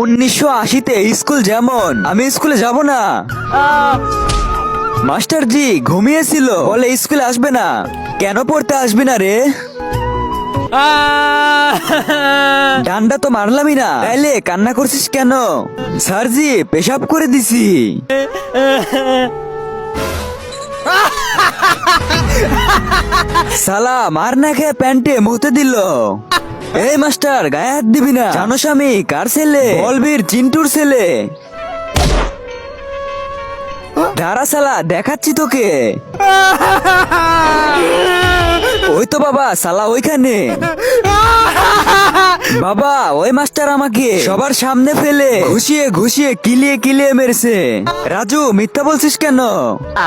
1980-তে school যেমন, আমি স্কুলে যাব না। মাস্টার জি ঘুমিয়েছিল, বলে স্কুলে আসবে না। কেন পড়তে আসবি না রে? ডান্ডা তো মারলামই না, তাইলে কান্না করছিস কেন? স্যার জি পেশাব করে দিছি। সালা মার না খেয়ে প্যান্টে মুতে দিল। এই মাস্টার গায়ে হাত দিবি না, জানোস আমি কার ছেলে? বলবীর চিন্টুর ছেলে। দাঁড়া সালা দেখাচ্ছি তোকে। ওই তো বাবা, সালা ওইখানে। বাবা ওই মাস্টার আমাকে সবার সামনে ফেলে ঘুষিয়ে ঘুষিয়ে কিলিয়ে কিলিয়ে মেরেছে। রাজু মিথ্যা বলছিস কেন?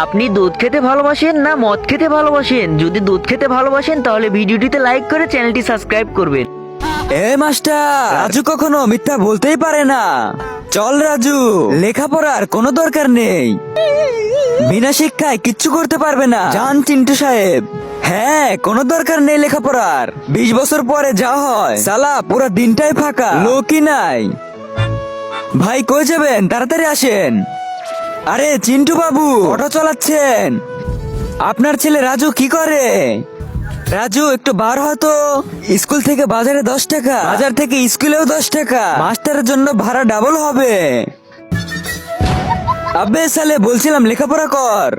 আপনি দুধ খেতে ভালোবাসেন না মদ খেতে ভালোবাসেন? যদি দুধ খেতে ভালোবাসেন তাহলে ভিডিওটিতে লাইক করে চ্যানেলটি সাবস্ক্রাইব করবেন। এ মাস্টার, রাজু কখনো মিথ্যা বলতেই পারে না। চল রাজু, লেখাপড়ার কোনো দরকার নেই, বিনা শিক্ষায় কিচ্ছু করতে পারবে না। জান চিন্টু সাহেব। হ্যাঁ, কোনো দরকার নেই লেখাপড়ার। 20 বছর পরে যা হয়, সালা পুরো দিনটাই ফাঁকা, লোকই নাই। ভাই কই যাবেন? তাড়াতাড়ি আসেন। আরে চিন্টু বাবু, অটো চালাচ্ছেন? আপনার ছেলে রাজু কি করে? রাজু একটু বার হতো। স্কুল থেকে বাজারে 10 টাকা, বাজার থেকে স্কুলেও 10 টাকা, মাস্টারের জন্য ভাড়া ডাবল হবে। আবে সালে বলছিলাম লেখাপড়া কর।